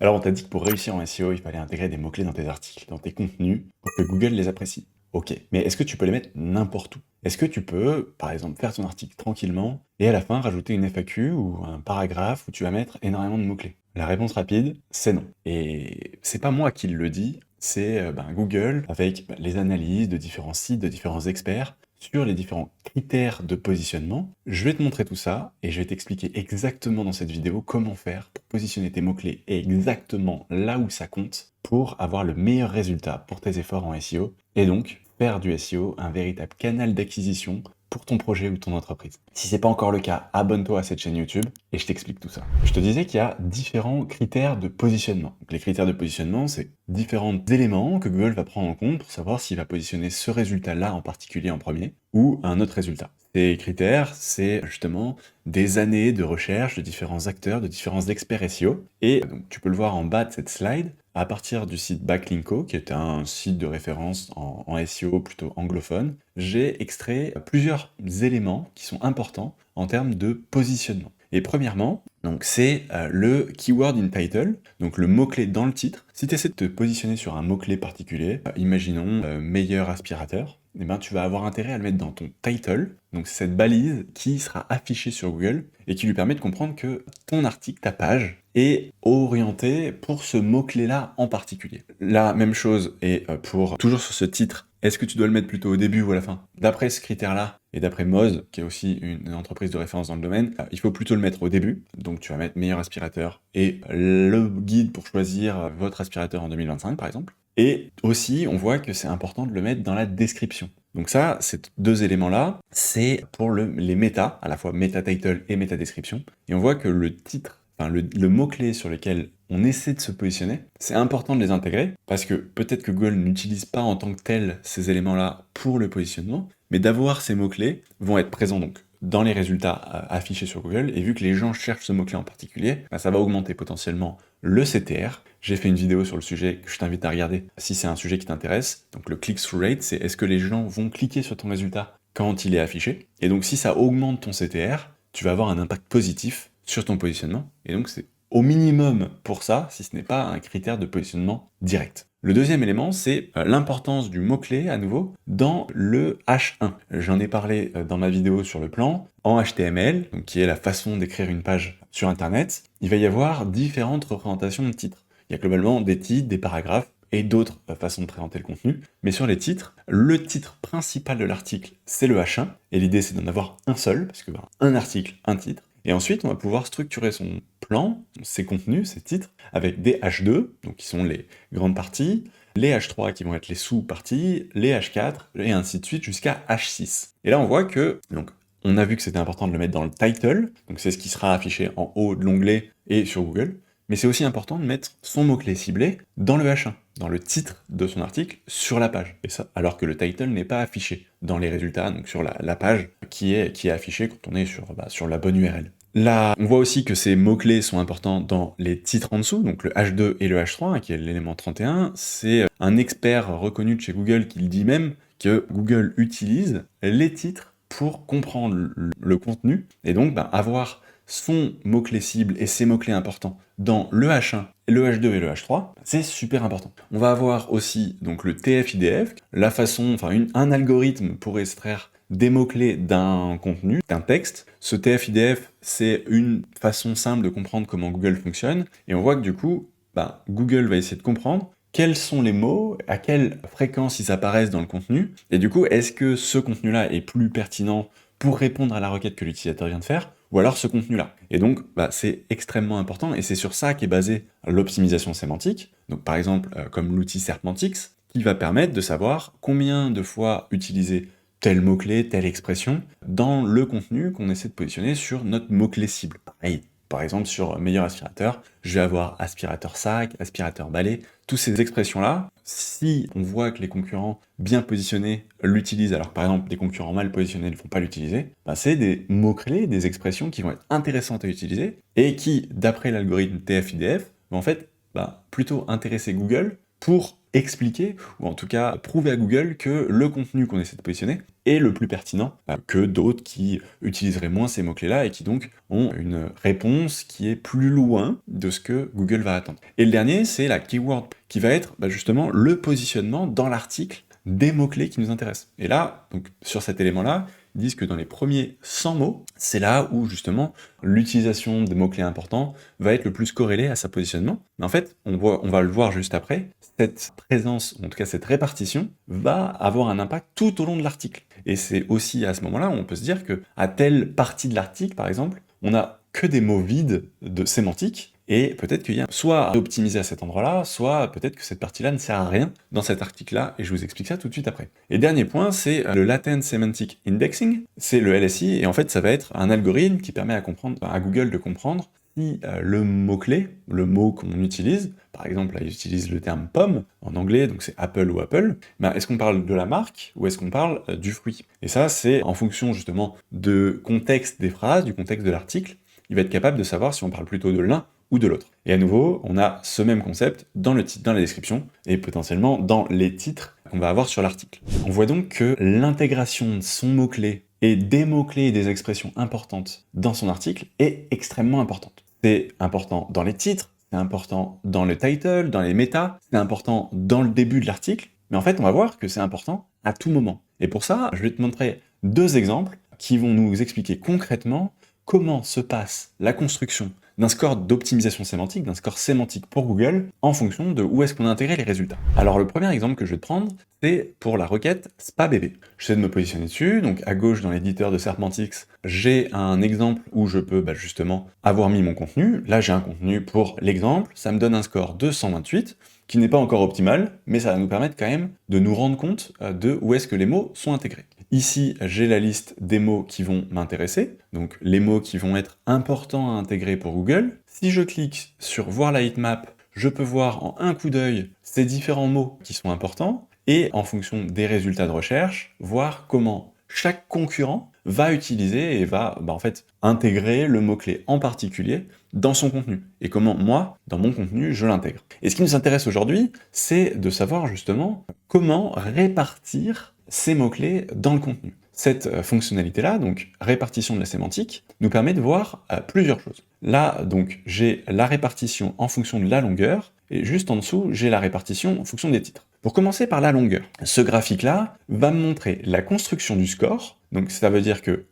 Alors, on t'a dit que pour réussir en SEO, il fallait intégrer des mots-clés dans tes articles, dans tes contenus, pour que Google les apprécie. Ok, mais est-ce que tu peux les mettre n'importe où? Est-ce que tu peux, par exemple, faire ton article tranquillement et à la fin rajouter une FAQ ou un paragraphe où tu vas mettre énormément de mots-clés? La réponse rapide, c'est non. Et c'est pas moi qui le dis, c'est Google avec les analyses de différents sites, de différents experts sur les différents critères de positionnement. Je vais te montrer tout ça et je vais t'expliquer exactement dans cette vidéo comment faire pour positionner tes mots-clés exactement là où ça compte pour avoir le meilleur résultat pour tes efforts en SEO et donc faire du SEO un véritable canal d'acquisition pour ton projet ou ton entreprise. Si c'est pas encore le cas, abonne-toi à cette chaîne YouTube et je t'explique tout ça. Je te disais qu'il y a différents critères de positionnement. Donc, les critères de positionnement, c'est différents éléments que Google va prendre en compte pour savoir s'il va positionner ce résultat-là en particulier en premier ou un autre résultat. Ces critères, c'est justement des années de recherche de différents acteurs, de différents experts SEO. Et donc, tu peux le voir en bas de cette slide, à partir du site Backlinko, qui est un site de référence en SEO plutôt anglophone, j'ai extrait plusieurs éléments qui sont importants en termes de positionnement. Et premièrement, donc c'est le keyword in title, donc le mot-clé dans le titre. Si tu essaies de te positionner sur un mot-clé particulier, imaginons meilleur aspirateur, eh ben, tu vas avoir intérêt à le mettre dans ton title, donc c'est cette balise qui sera affichée sur Google et qui lui permet de comprendre que ton article, ta page, est orientée pour ce mot-clé-là en particulier. La même chose est pour, toujours sur ce titre, est-ce que tu dois le mettre plutôt au début ou à la fin? D'après ce critère-là, et d'après Moz, qui est aussi une entreprise de référence dans le domaine, il faut plutôt le mettre au début. Donc tu vas mettre meilleur aspirateur et le guide pour choisir votre aspirateur en 2025 par exemple. Et aussi, on voit que c'est important de le mettre dans la description. Donc ça, ces deux éléments-là, c'est pour les méta, à la fois méta title et méta description. Et on voit que le titre, enfin le mot-clé sur lequel on essaie de se positionner, c'est important de les intégrer, parce que peut-être que Google n'utilise pas en tant que tel ces éléments-là pour le positionnement, mais d'avoir ces mots-clés vont être présents donc dans les résultats affichés sur Google, et vu que les gens cherchent ce mot-clé en particulier, ça va augmenter potentiellement le CTR. J'ai fait une vidéo sur le sujet que je t'invite à regarder si c'est un sujet qui t'intéresse. Donc le click-through rate, c'est est-ce que les gens vont cliquer sur ton résultat quand il est affiché. Et donc si ça augmente ton CTR, tu vas avoir un impact positif sur ton positionnement. Et donc c'est au minimum pour ça, si ce n'est pas un critère de positionnement direct. Le deuxième élément, c'est l'importance du mot-clé, à nouveau, dans le H1. J'en ai parlé dans ma vidéo sur le plan. En HTML, donc qui est la façon d'écrire une page sur Internet, il va y avoir différentes représentations de titres. Il y a globalement des titres, des paragraphes et d'autres façons de présenter le contenu. Mais sur les titres, le titre principal de l'article, c'est le H1. Et l'idée, c'est d'en avoir un seul, parce que un article, un titre. Et ensuite, on va pouvoir structurer son plan, ses contenus, ses titres, avec des H2, donc qui sont les grandes parties, les H3 qui vont être les sous-parties, les H4, et ainsi de suite jusqu'à H6. Et là, on voit que, donc, on a vu que c'était important de le mettre dans le title, donc c'est ce qui sera affiché en haut de l'onglet et sur Google, mais c'est aussi important de mettre son mot-clé ciblé dans le H1, dans le titre de son article sur la page. Et ça, alors que le title n'est pas affiché dans les résultats, donc sur la page qui est affichée quand on est sur la bonne URL. Là, on voit aussi que ces mots-clés sont importants dans les titres en dessous, donc le H2 et le H3, qui est l'élément 31. C'est un expert reconnu de chez Google qui le dit même que Google utilise les titres pour comprendre le contenu, et donc avoir son mot-clé cible et ses mots-clés importants dans le H1, le H2 et le H3, c'est super important. On va avoir aussi donc le TF-IDF, la façon, un algorithme pour extraire des mots-clés d'un contenu, d'un texte. Ce TF-IDF, c'est une façon simple de comprendre comment Google fonctionne, et on voit que du coup, Google va essayer de comprendre quels sont les mots, à quelle fréquence ils apparaissent dans le contenu, et du coup, est-ce que ce contenu-là est plus pertinent pour répondre à la requête que l'utilisateur vient de faire, ou alors ce contenu-là. Et donc, c'est extrêmement important, et c'est sur ça qu'est basée l'optimisation sémantique, donc par exemple, comme l'outil Serpentix, qui va permettre de savoir combien de fois utiliser tel mot-clé, telle expression, dans le contenu qu'on essaie de positionner sur notre mot-clé cible. Pareil, par exemple, sur meilleur aspirateur, je vais avoir aspirateur sac, aspirateur balai, toutes ces expressions-là, si on voit que les concurrents bien positionnés l'utilisent, alors que par exemple des concurrents mal positionnés ne vont pas l'utiliser, c'est des mots-clés, des expressions qui vont être intéressantes à utiliser, et qui, d'après l'algorithme TF-IDF, vont en fait plutôt intéresser Google pour expliquer, ou en tout cas prouver à Google que le contenu qu'on essaie de positionner est le plus pertinent que d'autres qui utiliseraient moins ces mots-clés-là et qui donc ont une réponse qui est plus loin de ce que Google va attendre. Et le dernier, c'est la keyword, qui va être justement le positionnement dans l'article des mots-clés qui nous intéressent. Et là, donc sur cet élément-là, ils disent que dans les premiers 100 mots, c'est là où justement l'utilisation de mots-clés importants va être le plus corrélée à sa positionnement. Mais en fait, on va le voir juste après, cette présence, ou en tout cas cette répartition, va avoir un impact tout au long de l'article. Et c'est aussi à ce moment-là où on peut se dire que à telle partie de l'article, par exemple, on n'a que des mots vides de sémantique, et peut-être qu'il y a soit optimisé à cet endroit-là, soit peut-être que cette partie-là ne sert à rien dans cet article-là, et je vous explique ça tout de suite après. Et dernier point, c'est le Latent Semantic Indexing, c'est le LSI, et en fait ça va être un algorithme qui permet à Google de comprendre si le mot-clé, le mot qu'on utilise, par exemple là ils utilisent le terme pomme en anglais, donc c'est Apple ou Apple, est-ce qu'on parle de la marque ou est-ce qu'on parle du fruit? Et ça c'est en fonction justement du contexte des phrases, du contexte de l'article, il va être capable de savoir si on parle plutôt de l'un ou de l'autre. Et à nouveau, on a ce même concept dans le titre, dans la description, et potentiellement dans les titres qu'on va avoir sur l'article. On voit donc que l'intégration de son mot-clé et des mots-clés et des expressions importantes dans son article est extrêmement importante. C'est important dans les titres, c'est important dans le title, dans les méta, c'est important dans le début de l'article, mais en fait, on va voir que c'est important à tout moment. Et pour ça, je vais te montrer 2 exemples qui vont nous expliquer concrètement comment se passe la construction d'un score d'optimisation sémantique, d'un score sémantique pour Google, en fonction de où est-ce qu'on a intégré les résultats. Alors le premier exemple que je vais te prendre, c'est pour la requête SPA-BB. J'essaie de me positionner dessus, donc à gauche dans l'éditeur de Serpentix, j'ai un exemple où je peux justement avoir mis mon contenu. Là j'ai un contenu pour l'exemple, ça me donne un score de 128, qui n'est pas encore optimal, mais ça va nous permettre quand même de nous rendre compte de où est-ce que les mots sont intégrés. Ici, j'ai la liste des mots qui vont m'intéresser, donc les mots qui vont être importants à intégrer pour Google. Si je clique sur voir la heatmap, je peux voir en un coup d'œil ces différents mots qui sont importants, et en fonction des résultats de recherche, voir comment chaque concurrent va utiliser et va en fait intégrer le mot-clé en particulier dans son contenu, et comment moi, dans mon contenu, je l'intègre. Et ce qui nous intéresse aujourd'hui, c'est de savoir justement comment répartir ces mots-clés dans le contenu. Cette fonctionnalité-là, donc répartition de la sémantique, nous permet de voir plusieurs choses. Là, donc, j'ai la répartition en fonction de la longueur, et juste en dessous, j'ai la répartition en fonction des titres. Pour commencer par la longueur, ce graphique-là va me montrer la construction du score, donc ça veut dire que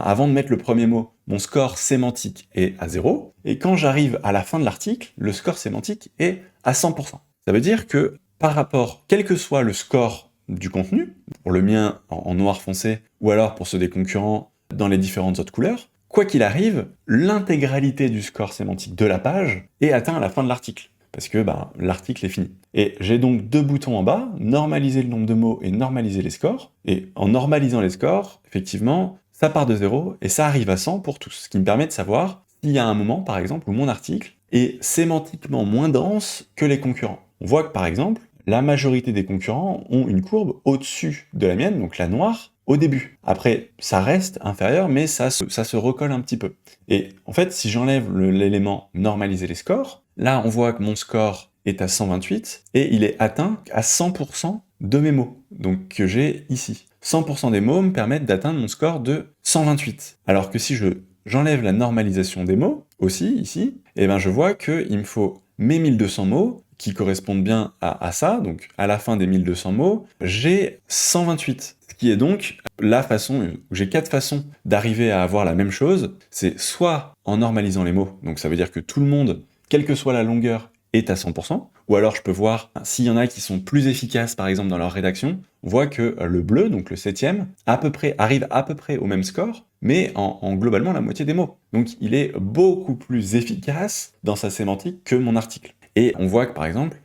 avant de mettre le premier mot, mon score sémantique est à 0, et quand j'arrive à la fin de l'article, le score sémantique est à 100%. Ça veut dire que par rapport, quel que soit le score du contenu, pour le mien en noir foncé, ou alors pour ceux des concurrents dans les différentes autres couleurs, quoi qu'il arrive, l'intégralité du score sémantique de la page est atteint à la fin de l'article, parce que l'article est fini. Et j'ai donc 2 boutons en bas, normaliser le nombre de mots et normaliser les scores, et en normalisant les scores, effectivement, ça part de 0 et ça arrive à 100 pour tous, ce qui me permet de savoir s'il y a un moment, par exemple, où mon article est sémantiquement moins dense que les concurrents. On voit que, par exemple, la majorité des concurrents ont une courbe au-dessus de la mienne, donc la noire, au début. Après, ça reste inférieur, mais ça se recolle un petit peu. Et en fait, si j'enlève l'élément normaliser les scores, là, on voit que mon score est à 128, et il est atteint à 100% de mes mots, donc que j'ai ici. 100% des mots me permettent d'atteindre mon score de 128. Alors que si j'enlève la normalisation des mots, aussi, ici, je vois qu'il me faut mes 1200 mots, qui correspondent bien à ça, donc à la fin des 1200 mots, j'ai 128. Ce qui est donc la façon, où j'ai 4 façons d'arriver à avoir la même chose, c'est soit en normalisant les mots, donc ça veut dire que tout le monde, quelle que soit la longueur, est à 100%, ou alors je peux voir s'il y en a qui sont plus efficaces, par exemple dans leur rédaction, on voit que le bleu, donc le 7e, arrive à peu près au même score, mais en globalement la moitié des mots. Donc il est beaucoup plus efficace dans sa sémantique que mon article. Et on voit que par exemple,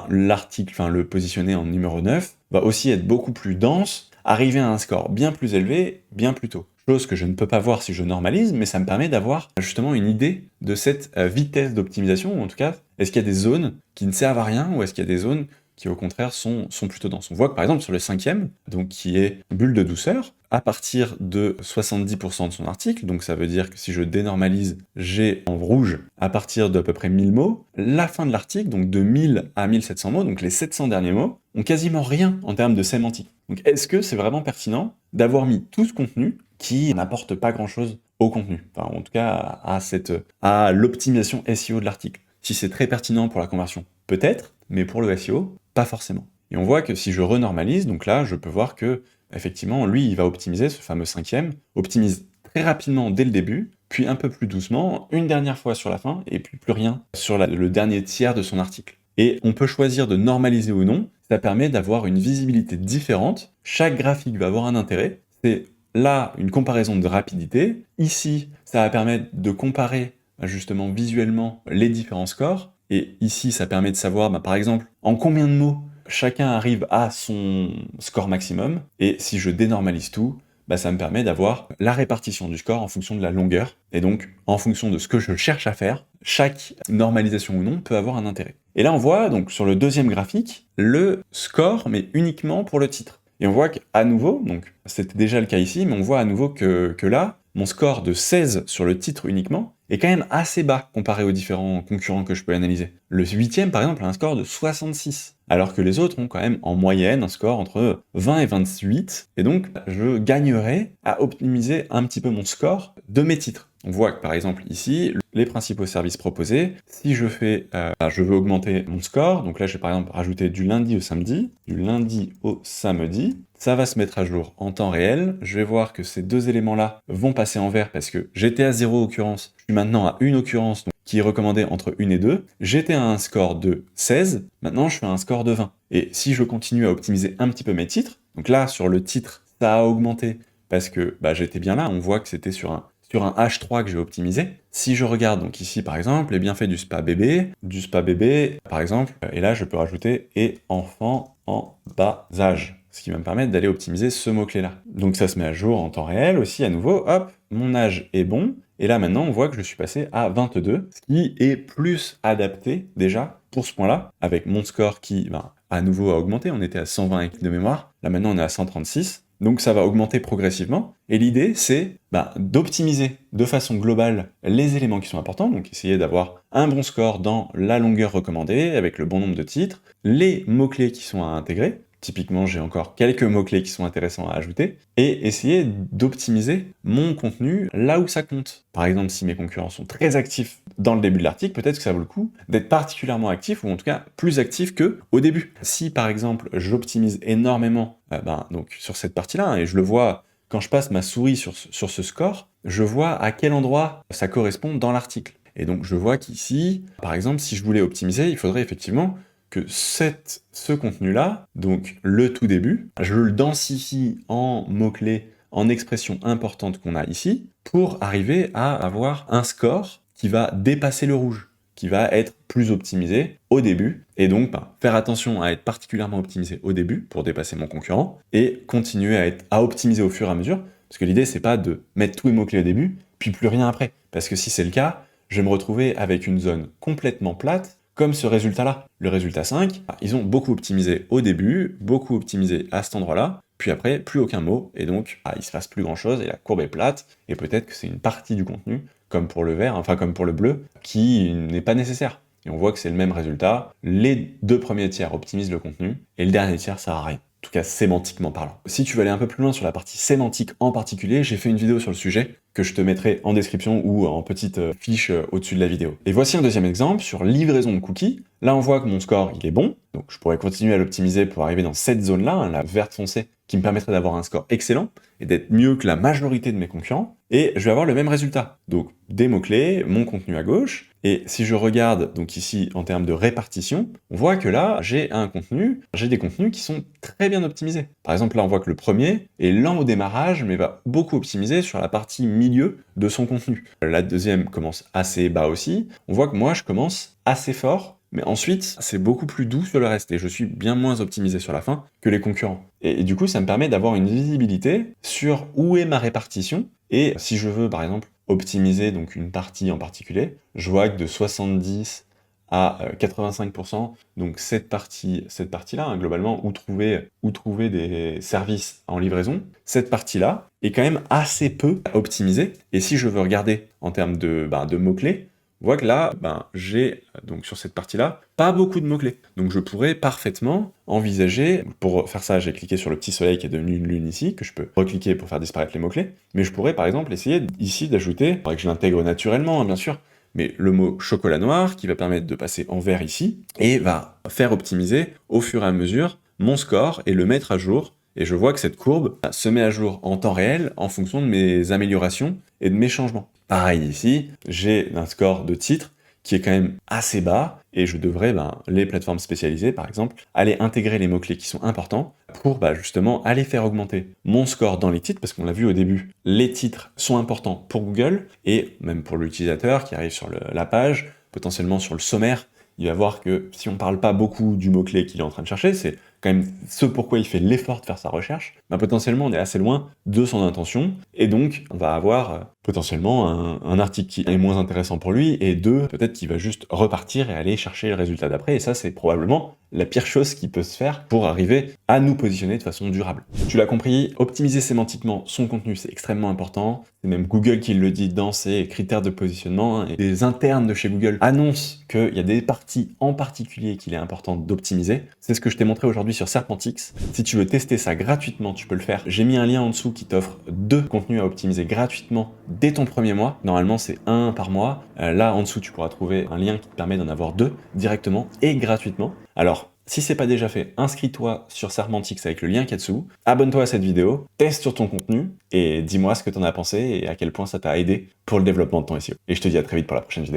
l'article, le positionné en numéro 9, va aussi être beaucoup plus dense, arriver à un score bien plus élevé, bien plus tôt. Chose que je ne peux pas voir si je normalise, mais ça me permet d'avoir justement une idée de cette vitesse d'optimisation, ou en tout cas, est-ce qu'il y a des zones qui ne servent à rien, ou est-ce qu'il y a des zones qui au contraire sont plutôt denses. On voit que par exemple sur le 5e, donc qui est bulle de douceur, à partir de 70% de son article, donc ça veut dire que si je dénormalise, j'ai en rouge à partir d'à peu près 1000 mots, la fin de l'article, donc de 1000 à 1700 mots, donc les 700 derniers mots, ont quasiment rien en termes de sémantique. Donc est-ce que c'est vraiment pertinent d'avoir mis tout ce contenu qui n'apporte pas grand-chose au contenu, enfin en tout cas à l'optimisation SEO de l'article? Si c'est très pertinent pour la conversion, peut-être, mais pour le SEO, pas forcément. Et on voit que si je renormalise, donc là, je peux voir que, effectivement, lui, il va optimiser, ce fameux 5e, optimise très rapidement dès le début, puis un peu plus doucement, une dernière fois sur la fin, et puis plus rien sur le dernier tiers de son article. Et on peut choisir de normaliser ou non, ça permet d'avoir une visibilité différente, chaque graphique va avoir un intérêt, c'est là une comparaison de rapidité, ici, ça va permettre de comparer justement visuellement les différents scores, et ici ça permet de savoir par exemple en combien de mots chacun arrive à son score maximum, et si je dénormalise tout, ça me permet d'avoir la répartition du score en fonction de la longueur, et donc en fonction de ce que je cherche à faire, chaque normalisation ou non peut avoir un intérêt. Et là on voit donc sur le deuxième graphique, le score mais uniquement pour le titre. Et on voit qu'à nouveau, donc c'était déjà le cas ici, mais on voit à nouveau que là, mon score de 16 sur le titre uniquement est quand même assez bas comparé aux différents concurrents que je peux analyser. Le 8e, par exemple, a un score de 66, alors que les autres ont quand même en moyenne un score entre 20 et 28, et donc je gagnerais à optimiser un petit peu mon score de mes titres. On voit que par exemple ici, les principaux services proposés, si je fais, je veux augmenter mon score, donc là je vais par exemple rajouter du lundi au samedi, ça va se mettre à jour en temps réel, je vais voir que ces deux éléments-là vont passer en vert parce que j'étais à 0 occurrence, je suis maintenant à une occurrence, donc, qui est recommandée entre 1 et 2, j'étais à un score de 16, maintenant je fais un score de 20. Et si je continue à optimiser un petit peu mes titres, donc là sur le titre, ça a augmenté parce que j'étais bien là, on voit que c'était sur un H3 que j'ai optimisé. Si je regarde donc ici par exemple les bienfaits du spa bébé par exemple, et là je peux rajouter « et enfant en bas âge », ce qui va me permettre d'aller optimiser ce mot-clé-là. Donc ça se met à jour en temps réel aussi à nouveau, hop, mon âge est bon, et là maintenant on voit que je suis passé à 22, ce qui est plus adapté déjà pour ce point-là, avec mon score qui à nouveau a augmenté, on était à 120 de mémoire, là maintenant on est à 136, donc ça va augmenter progressivement, et l'idée c'est d'optimiser de façon globale les éléments qui sont importants, donc essayer d'avoir un bon score dans la longueur recommandée, avec le bon nombre de titres, les mots-clés qui sont à intégrer, typiquement j'ai encore quelques mots-clés qui sont intéressants à ajouter, et essayer d'optimiser mon contenu là où ça compte. Par exemple, si mes concurrents sont très actifs dans le début de l'article, peut-être que ça vaut le coup d'être particulièrement actif, ou en tout cas plus actif qu'au début. Si par exemple j'optimise énormément donc sur cette partie-là, et je le vois quand je passe ma souris sur ce score, je vois à quel endroit ça correspond dans l'article. Et donc je vois qu'ici, par exemple, si je voulais optimiser, il faudrait effectivement que ce contenu-là, donc le tout début, je le densifie en mots-clés, en expressions importantes qu'on a ici, pour arriver à avoir un score qui va dépasser le rouge, qui va être plus optimisé au début, et donc faire attention à être particulièrement optimisé au début pour dépasser mon concurrent, et continuer à optimiser au fur et à mesure, parce que l'idée c'est pas de mettre tous les mots-clés au début, puis plus rien après, parce que si c'est le cas, je vais me retrouver avec une zone complètement plate, comme ce résultat-là. Le résultat 5, ils ont beaucoup optimisé au début, beaucoup optimisé à cet endroit-là, puis après, plus aucun mot, et donc il se passe plus grand-chose, et la courbe est plate, et peut-être que c'est une partie du contenu, comme pour le vert, enfin comme pour le bleu, qui n'est pas nécessaire. Et on voit que c'est le même résultat, les deux premiers tiers optimisent le contenu, et le dernier tiers sert à rien. En tout cas sémantiquement parlant. Si tu veux aller un peu plus loin sur la partie sémantique en particulier, j'ai fait une vidéo sur le sujet, que je te mettrai en description ou en petite fiche au-dessus de la vidéo. Et voici un deuxième exemple sur livraison de cookies. Là on voit que mon score il est bon, donc je pourrais continuer à l'optimiser pour arriver dans cette zone-là, la verte foncée, qui me permettrait d'avoir un score excellent, et d'être mieux que la majorité de mes concurrents, et je vais avoir le même résultat. Donc des mots-clés, mon contenu à gauche, et si je regarde donc ici en termes de répartition, on voit que là j'ai des contenus qui sont très bien optimisés. Par exemple là on voit que le premier est lent au démarrage, mais va beaucoup optimiser sur la partie milieu de son contenu. La deuxième commence assez bas aussi, on voit que moi je commence assez fort, mais ensuite, c'est beaucoup plus doux sur le reste, et je suis bien moins optimisé sur la fin que les concurrents. Et du coup, ça me permet d'avoir une visibilité sur où est ma répartition, et si je veux, par exemple, optimiser donc une partie en particulier, je vois que de 70 à 85%. Donc cette partie-là, hein, globalement, où trouver des services en livraison, cette partie-là est quand même assez peu optimisée. Et si je veux regarder en termes de mots-clés, on voit que là, j'ai, donc sur cette partie-là, pas beaucoup de mots-clés. Donc je pourrais parfaitement envisager, pour faire ça, j'ai cliqué sur le petit soleil qui est devenu une lune ici, que je peux recliquer pour faire disparaître les mots-clés, mais je pourrais par exemple essayer ici d'ajouter, il faudrait que je l'intègre naturellement, hein, bien sûr, mais le mot chocolat noir, qui va permettre de passer en vert ici, et va faire optimiser au fur et à mesure mon score et le mettre à jour. Et je vois que cette courbe se met à jour en temps réel en fonction de mes améliorations et de mes changements. Pareil ici, j'ai un score de titre qui est quand même assez bas, et je devrais, les plateformes spécialisées par exemple, aller intégrer les mots-clés qui sont importants pour justement aller faire augmenter mon score dans les titres, parce qu'on l'a vu au début, les titres sont importants pour Google, et même pour l'utilisateur qui arrive sur la page, potentiellement sur le sommaire, il va voir que si on parle pas beaucoup du mot-clé qu'il est en train de chercher, c'est quand même ce pourquoi il fait l'effort de faire sa recherche, potentiellement on est assez loin de son intention, et donc on va avoir potentiellement un article qui est moins intéressant pour lui, et peut-être qu'il va juste repartir et aller chercher le résultat d'après, et ça c'est probablement la pire chose qui peut se faire pour arriver à nous positionner de façon durable. Tu l'as compris, optimiser sémantiquement son contenu c'est extrêmement important, c'est même Google qui le dit dans ses critères de positionnement, hein, et les internes de chez Google annoncent qu'il y a des parties en particulier qu'il est important d'optimiser. C'est ce que je t'ai montré aujourd'hui sur Serpentix. Si tu veux tester ça gratuitement, tu peux le faire. J'ai mis un lien en dessous qui t'offre 2 contenus à optimiser gratuitement dès ton premier mois. Normalement, c'est 1 par mois. Là, en dessous, tu pourras trouver un lien qui te permet d'en avoir 2 directement et gratuitement. Alors, si c'est pas déjà fait, inscris-toi sur Serpentix avec le lien qui est dessous, abonne-toi à cette vidéo, teste sur ton contenu et dis-moi ce que t'en as pensé et à quel point ça t'a aidé pour le développement de ton SEO. Et je te dis à très vite pour la prochaine vidéo.